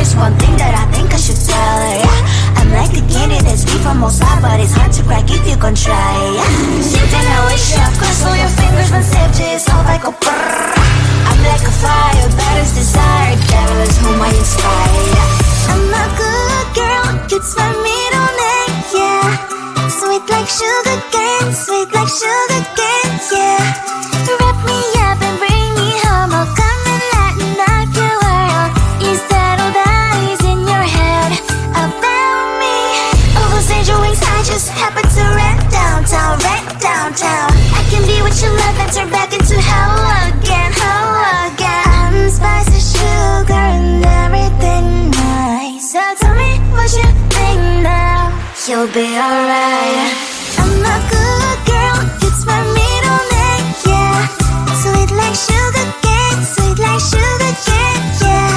there's one thing that I think I should tell her. I'm like the candy that's deep from Mosa, but it's hard to crack if you can try. Something I wish you cross all your fingers when saved is all like a brrr. I'm like a fire, that is desire, devil is whom I inspire. I'm a good girl, it's my middle name, yeah. Sweet like sugar cane, sweet like sugar cane, yeah. Wrap me up and bring me home, I'll come and lighten up your world. Is that all that is in your head about me? All those angel wings I just happen to rent downtown, I can be what you love and turn back into hell again, I'm spicy sugar and everything nice. So tell me what you think now, you'll be alright. I'm a good girl, it's my middle name, yeah. Sweet like sugar cane, sweet like sugar cane, yeah.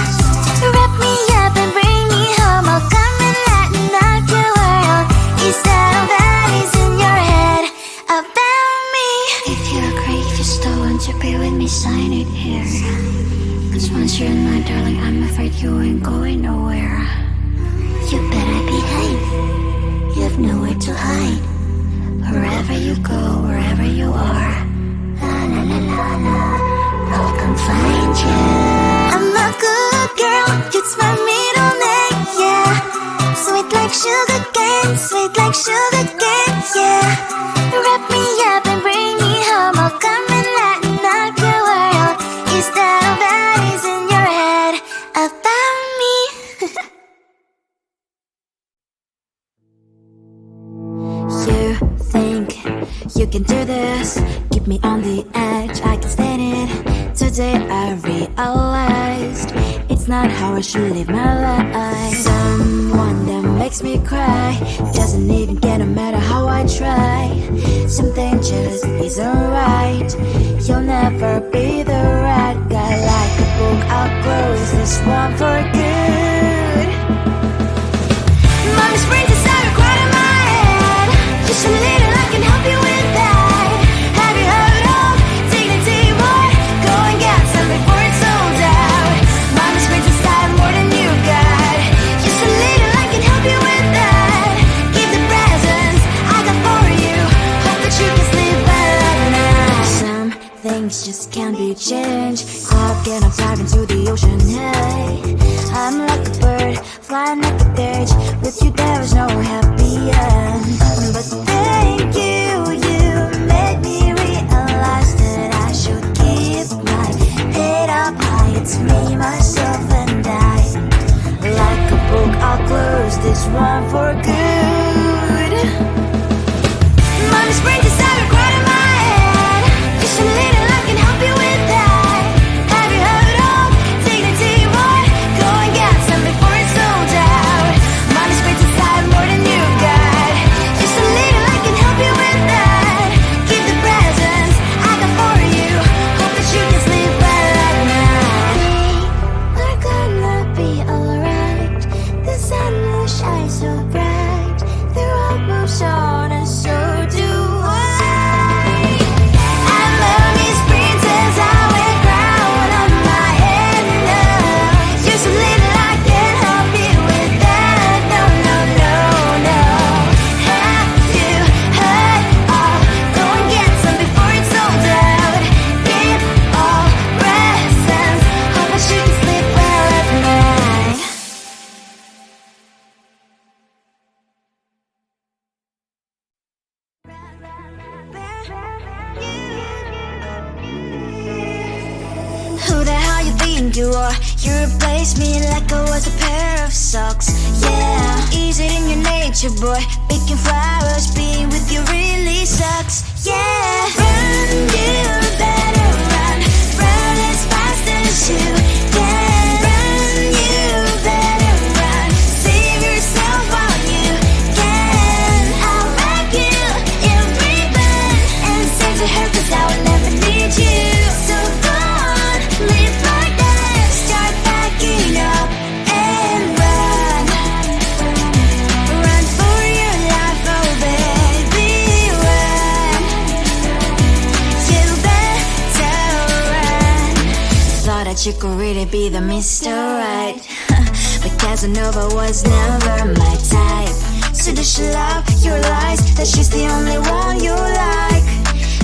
Wrap me up and bring me home, I'll come and lighten up your world. Is that all that is in your head about me? If you agree, if you still want to be with me, sign it here. Cause once you're in my darling, I'm afraid you ain't going nowhere. You better behave, you have nowhere to hide. Wherever you go, wherever you are, la la la la la, I'll come find you. I'm a good girl, it's my middle name, yeah. Sweet like sugar cane, sweet like sugar cane, yeah. Wrap me up and bring me home, I'll come and lighten up your world. Is that all that is in your head about me? You think you can do this, keep me on the edge, I can stand it. Today I realized it's not how I should live my life. Someone that makes me cry doesn't even get no matter how I try. Something just isn't right, you'll never be the right guy. Like a book, I'll close this one for good. Mommy's brains inside are quite in my head. Just a little, I can help you with that. Have you heard of dignity, boy? Go and get some before it's sold out. Mommy's brains inside more than you got. Just a little, I can help you with that. Give the presents I got for you. Hope that you can sleep well at night. Some things just can't be changed. Talking, I'm diving to the ocean, hey. I'm like a bird, flying like a cage. With you there is no happy end. But thank you, you made me realize that I should keep my head up high. It's me, myself and I. Like a book, I'll close this one for good. Mommy's brains inside are quite in my head. Just a little, I can help you with that. Have you heard of dignity, boy? Go and get some before it's sold out. Mommy's brains inside more than you got. Just a little, I can help you with that. Give the presents I got for you. Hope that you can sleep well at night. We're gonna be alright. The sun will shine so bright. The road moves on and so do I. I love these princess, I wear crown on my head now. Just a little, I can help you with that. No, no, no, no. Have you heard of? Go and get some before it's sold out. Give all presents. Hope that you can sleep well at night. Who the hell you think you are? You replaced me like I was a pair of socks. Yeah, is it in your nature, boy? Picking flowers, being with you really sucks. Yeah, run, you better run. Run as fast as you can. Run, you better run. Save yourself while you can. I'll wrap you in ribbon and send to her, cause I will never need you. So go on, live like that. Start packing up and run. Run for your life, oh baby, run. You better run. Thought that you could really be the Mr. Right. but Casanova was never my type. So does she love your lies, that she's the only one you like?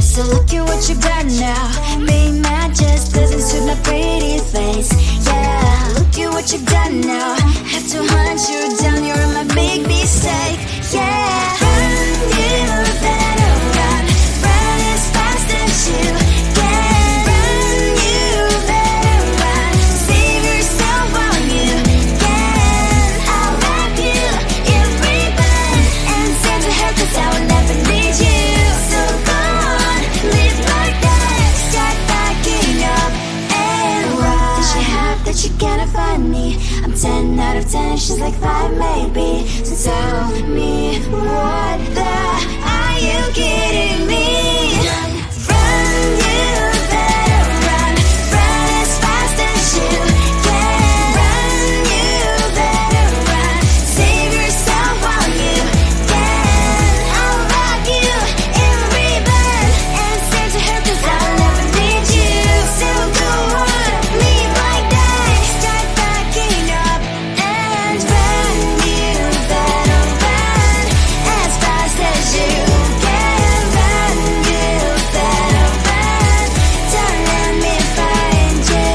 So look at what you've done now. Being mad just doesn't suit my pretty face. Yeah, look at what you've done now. Have to hunt you down, you're my big mistake. Yeah, run, you better run. Run as fast as you can. Run, you better run. Save yourself while you can. I'll wrap you in ribbon and send to her, 'cause I will never need you. So go on, live like that. Start backing up and run. Does she have that she cannot find me? I'm 10 out of 10, she's like 5 maybe. So tell me, what the are you kidding me? Run, you better run. Run as fast as you can. Run, you better run. Save yourself while you can. I'll rock you in ribbon and send to her, 'cause I'll never need you. So go on, leave like that. Start backing up and run. You better run as fast as you can. Run, you better run. Don't let me find you.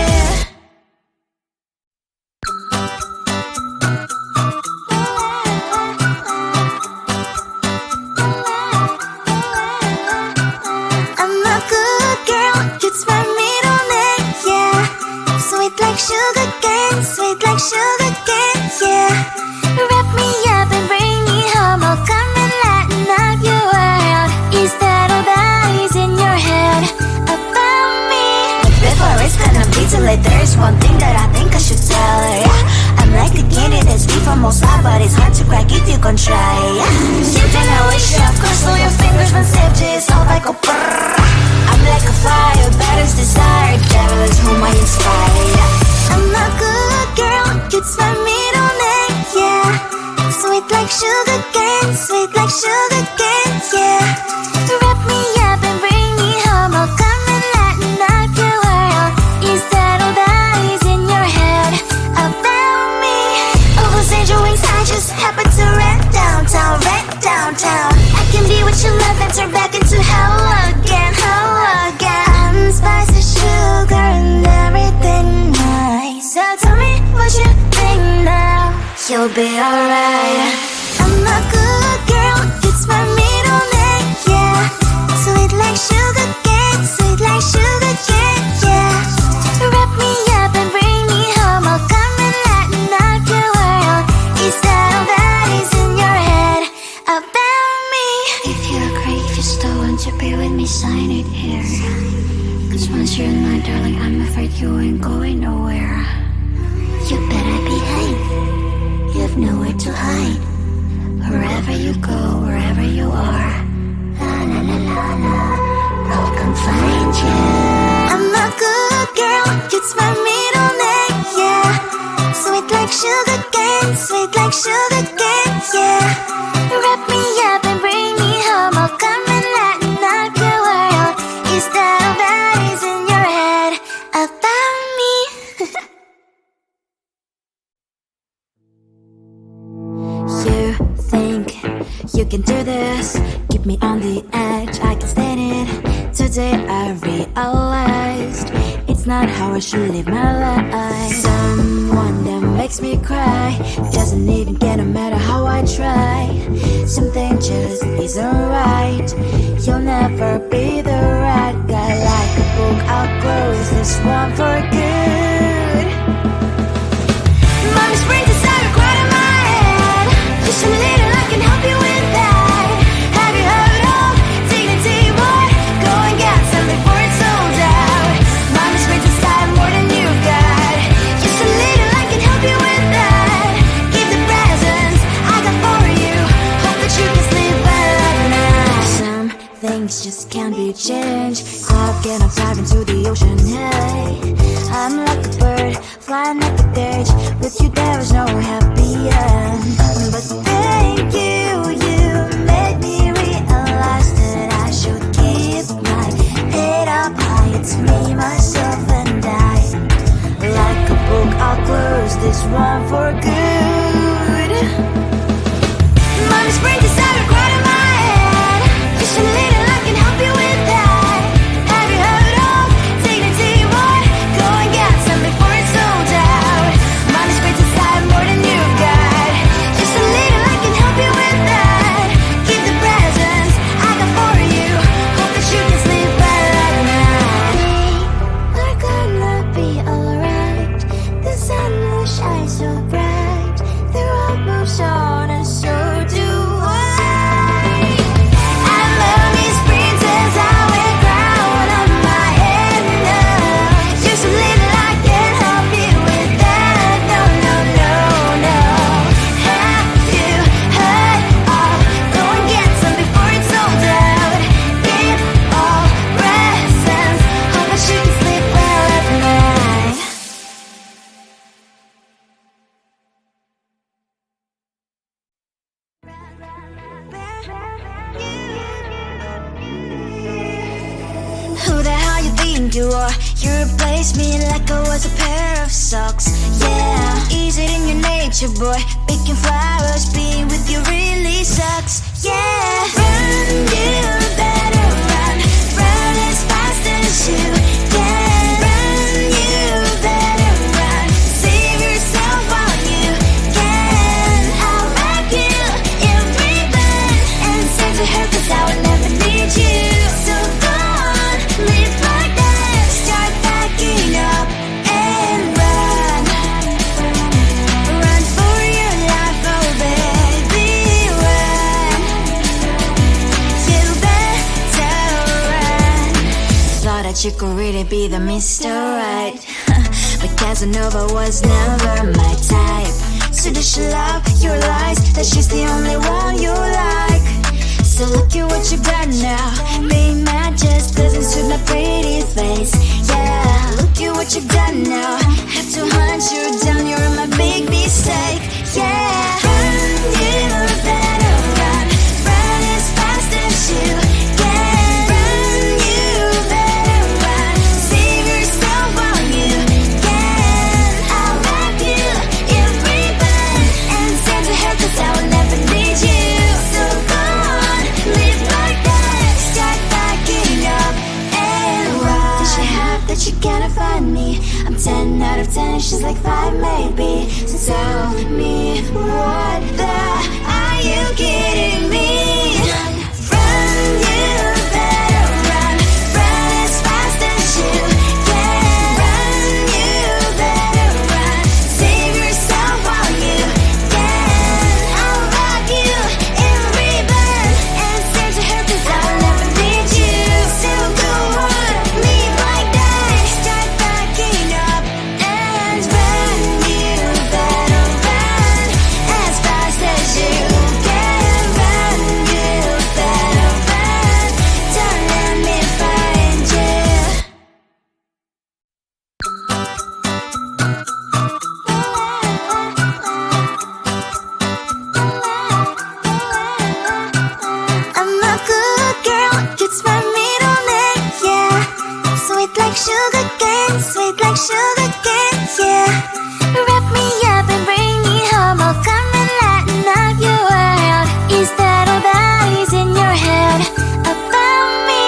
I'm a good girl, it's my middle name, yeah. Sweet like sugar cane, sweet like sugar cane, yeah. Wrap me up and bring me home, I'll come and lighten up your world. Is that all that is in your head about me? Before it's gonna be too late, there's one thing that I think I should tell her, yeah. I'm like the candy that's deep from most high, but it's hard to crack if you can try, yeah. 심장을 wish up, cross all your fingers when saved is all like a brrrr. I'm like a fire, battles desire, devil is whom I inspire. I'm a good girl, it's my middle name, yeah. Sweet like sugar cane, sweet like sugar cane, yeah. Wrap me up and bring me home, I'll come and lighten up your world. Is that all that is in your head about me? Oversend your wings, I just happen to rent downtown, rent downtown. I can be what you love and turn back into hell again, hell again. Spicy sugar and everything nice. So tell me what you think now. You'll be alright. I'm a good girl, it's my middle name, yeah. Sweet like sugar cane, sweet like sugar cane, yeah. Wrap me up and bring me home, I'll come and lighten up your world. Is that all that is in your head about me? If you agree, if you still want to be with me, sign it here. 'Cause once you're in mine, darling, I'm afraid you ain't going nowhere. You better behave, you have nowhere to hide. Wherever you go, wherever you are, la la la la la, I'll come find you. I'm a good girl, it's my middle name, yeah. Sweet like sugar cane, sweet like sugar cane, yeah. Wrap me up and bring me home, I'll come and lighten up your world. Is that all that is in your head about me? You think you can do this, keep me on the edge, I can stand it. Today I realized it's not how I should live my life. Someone that makes me cry doesn't even care no matter how I try. Something just isn't right. You'll never be the right guy. Like a book, I'll close this one for good. Mommy's brains inside are quite in my head. Just a little, I can help you with that. Have you heard of dignity, boy? Go and get something before it's sold out. Mommy's brains inside more than you've got. Just a little, I can help you with that. Keep the presents I got for you. Hope that you can sleep well at night. Some things just can't be changed. I'll get up, dive into the ocean, hey. I'm like a bird, flying at the cage. With you there is no happy end. But thank you, you made me realize that I should keep my head up high. It's me, myself and I. Like a book, I'll close close this one for good. Money sprint is out of right in my head. Just a little I can help you with that. Have you heard of dignity, boy? Go and get some before it's sold out. Money sprint is out more than you got. Just a little I can help you with that. Keep the presents I got for you. Hope that you can sleep well at night. We're gonna be alright. The sun will shine so bright. The road moves on and so do I. I love these princess I wear crown on my head now. Just a little I can help you with that. No, no, no, no. Have you heard of? Go and get some before it's sold out. Give all presents. Hope that you can sleep well at night. Who the hell you think you are? You replaced me like I was a pair of socks. Yeah, is it in your nature, boy? Picking flowers, being with you really sucks. Yeah, run, you better run. Run as fast as you can. Run, you better run. Save yourself while you can. I'll wrap you in ribbon and send to her 'cause I will never need you. So go on, live like that. Start backing up and run. Run for your life, oh baby, run. You better run. Thought that you could really be the Mr. Right. But Casanova was never my type. So does she love your lies? That she's the only one you like. So look at what you've done now. Being mad just doesn't suit my pretty face. Yeah, look at what you've done now. Have to hunt you down, you're my big mistake. Yeah, run, you better run. Run as fast as you can. Run, you better run. Save yourself while you can. I'll wrap you in ribbon and send to her 'cause I will never need you. So go on, live like that. Start backing up and run. Does she have that you cannot find me? I'm 10 out of 10, she's like 5 maybe. So tell me, what the are you kidding me? Run, you better run. Run as fast as you can. Run, you better run. Save yourself while you can. I'll wrap you in ribbon and send to her 'cause I'll never need you. So go on, live like that. Start backing up and run. You better run as fast as you can. Run, you better run. Don't let me find you. I'm a good girl, it's my middle name, yeah. Sweet like sugar cane, sweet like sugar cane, yeah. Wrap me up and bring me home, I'll come and lighten up your world. Is that all that is in your head about me?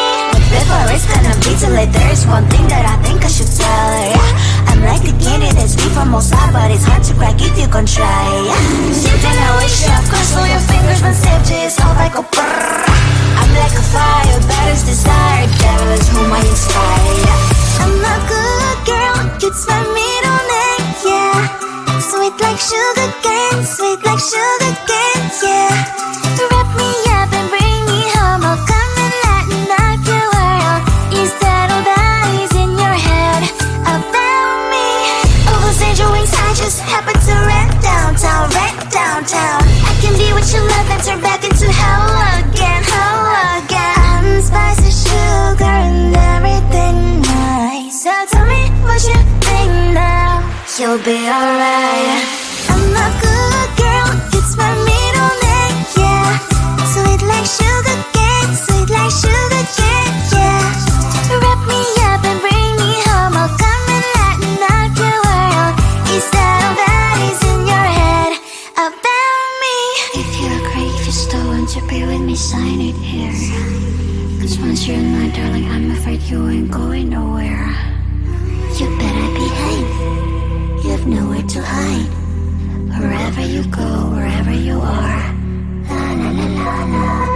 Before it's gonna be too late, there's one thing that I think I should tell her, yeah. I'm like the candy that's sweet from outside, but it's hard to crack if you can try, yeah. Something I wish you have crossed all your fingers when saved is all like a brrrr. I'm like a fire, that is desire, devil is whom I inspire, yeah. I'm a good girl, it's my middle name, yeah. Sweet like sugar cane, sweet like sugar cane, yeah. Wrap me up and bring me home, I'll come and lighten up your world. Is that all that is in your head about me? Oh, those angel wings I just happen to rent downtown, rent downtown. I can be what you love and turn back into hell again, hell again. I'm spicy sugar and everything nice. So tell me what you think now. You'll be alright. I'm a good girl, it's my middle name, yeah. Sweet like sugar cane, sweet like sugar cane, yeah. Wrap me up and bring me home, I'll come and lighten up your world. Is that all that ain't going nowhere. You better behave. You've nowhere to hide. Wherever you go, wherever you are. La la la la la.